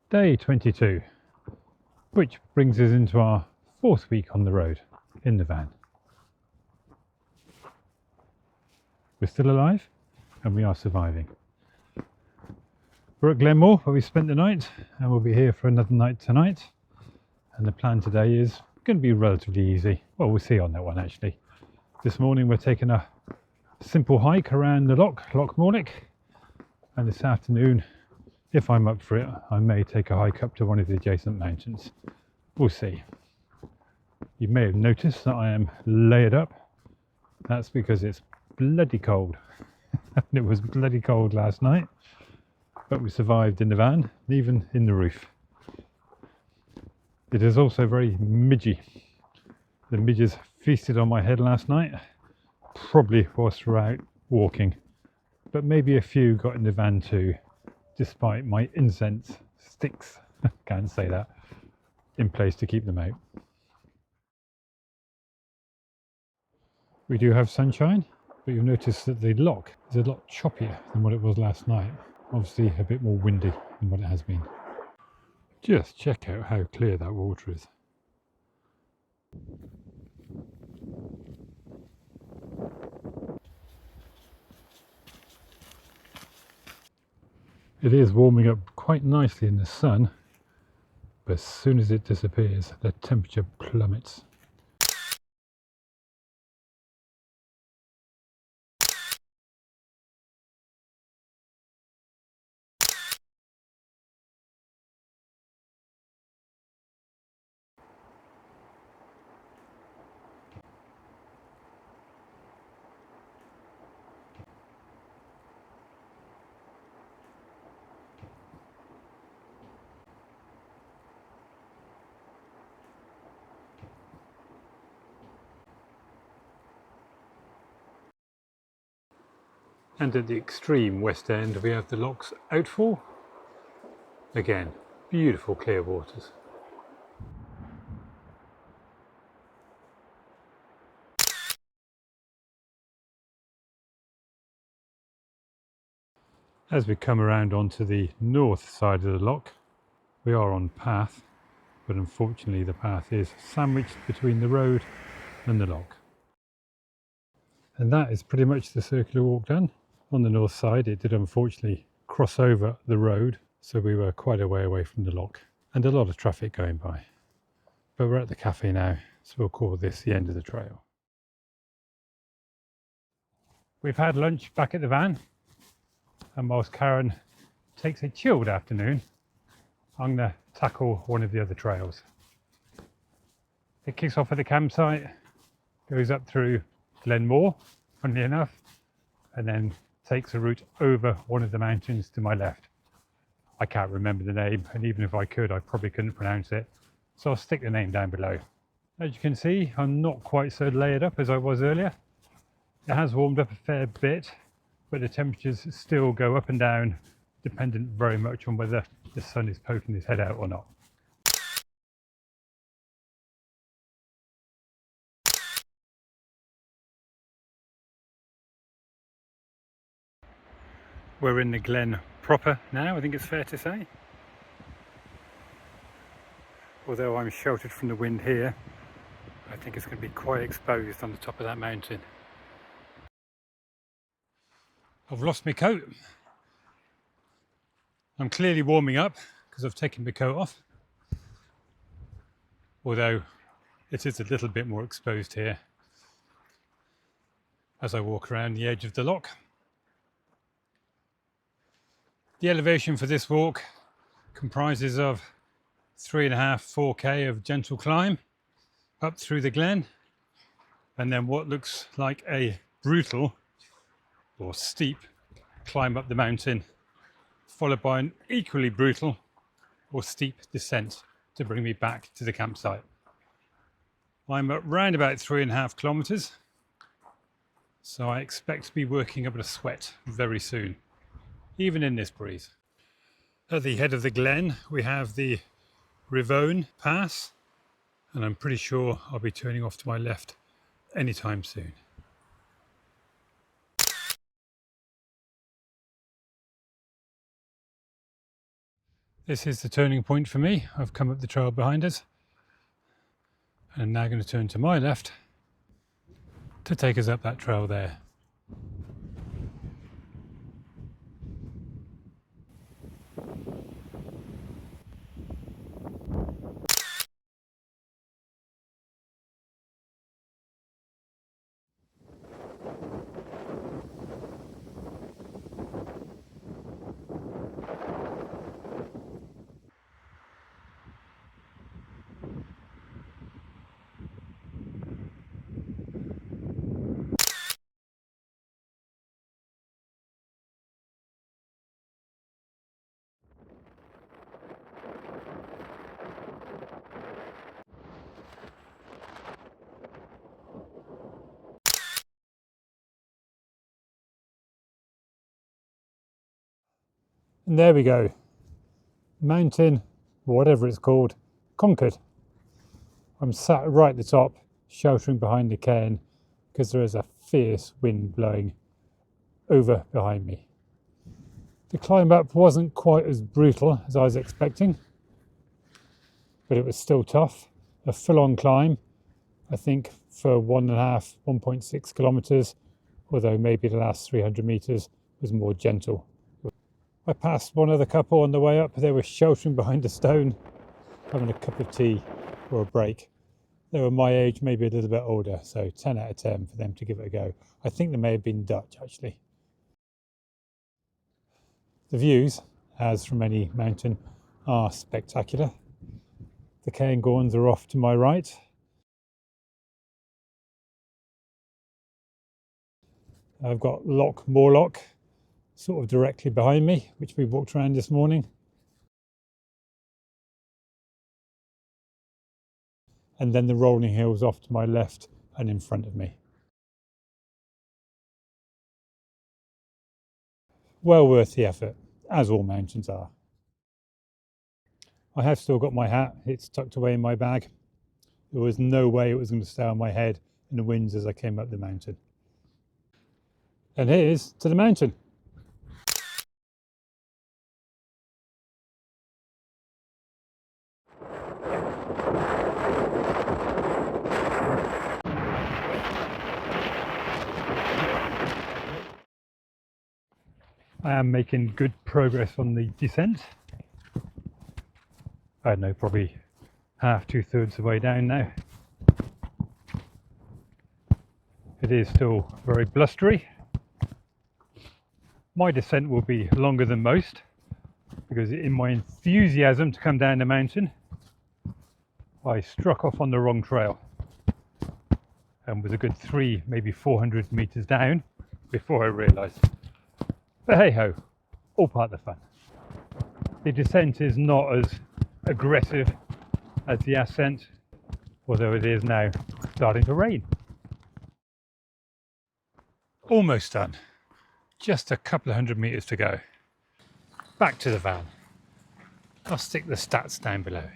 Day 22, which brings us into our fourth week on the road in the van. We're still alive and we are surviving. We're at Glenmore where we spent the night and we'll be here for another night tonight. And the plan today is going to be relatively easy. Well, we'll see on that one actually. This morning we're taking a simple hike around the Loch Morlich, and this afternoon, if I'm up for it, I may take a hike up to one of the adjacent mountains. We'll see. You may have noticed that I am layered up. That's because it's bloody cold. It was bloody cold last night, but we survived in the van, even in the roof. It is also very midgy. The midges feasted on my head last night, probably whilst we're out walking, but maybe a few got in the van too, despite my incense sticks, can't say that, in place to keep them out. We do have sunshine, but you'll notice that the loch is a lot choppier than what it was last night. Obviously a bit more windy than what it has been. Just check out how clear that water is. It is warming up quite nicely in the sun, but as soon as it disappears, the temperature plummets. And at the extreme west end we have the loch's outfall. Again, beautiful clear waters. As we come around onto the north side of the loch, we are on path, but unfortunately the path is sandwiched between the road and the loch. And that is pretty much the circular walk done. On the north side it did unfortunately cross over the road, so we were quite a way away from the loch and a lot of traffic going by. But we're at the cafe now, so we'll call this the end of the trail. We've had lunch back at the van, and whilst Karen takes a chilled afternoon, I'm going to tackle one of the other trails. It kicks off at the campsite, goes up through Glenmore, funnily enough, and then takes a route over one of the mountains to my left. I can't remember the name, and even if I could, I probably couldn't pronounce it, so I'll stick the name down below. As you can see, I'm not quite so layered up as I was earlier. It has warmed up a fair bit, but the temperatures still go up and down, dependent very much on whether the sun is poking his head out or not. We're in the glen proper now, I think it's fair to say. Although I'm sheltered from the wind here, I think it's going to be quite exposed on the top of that mountain. I've lost my coat. I'm clearly warming up because I've taken my coat off. Although it is a little bit more exposed here as I walk around the edge of the loch. The elevation for this walk comprises of 3.5–4k of gentle climb up through the glen, and then what looks like a brutal or steep climb up the mountain, followed by an equally brutal or steep descent to bring me back to the campsite. I'm at round about 3.5 kilometers, so I expect to be working up a sweat very soon, even in this breeze. At the head of the glen we have the Ravone Pass, and I'm pretty sure I'll be turning off to my left anytime soon. This is the turning point for me. I've come up the trail behind us and I'm now going to turn to my left to take us up that trail there. And there we go. Mountain, whatever it's called, conquered. I'm sat right at the top, sheltering behind the cairn because there is a fierce wind blowing over behind me. The climb up wasn't quite as brutal as I was expecting, but it was still tough. A full-on climb, I think, for 1.6 kilometres, although maybe the last 300 metres was more gentle. I passed one other couple on the way up. They were sheltering behind a stone, having a cup of tea or a break. They were my age, maybe a little bit older, so 10 out of 10 for them to give it a go. I think they may have been Dutch, actually. The views, as from any mountain, are spectacular. The cairngorms are off to my right. I've got Loch Morlich sort of directly behind me, which we walked around this morning. And then the rolling hills off to my left and in front of me. Well worth the effort, as all mountains are. I have still got my hat, it's tucked away in my bag. There was no way it was going to stay on my head in the winds as I came up the mountain. And here's to the mountain. I am making good progress on the descent. I don't know, probably half, 2/3 the way down now. It is still very blustery. My descent will be longer than most because in my enthusiasm to come down the mountain, I struck off on the wrong trail and was a good 300, maybe 400 meters down before I realized. But hey ho, all part of the fun. The descent is not as aggressive as the ascent, although it is now starting to rain. Almost done. Just a couple of 100 meters to go. Back to the van. I'll stick the stats down below.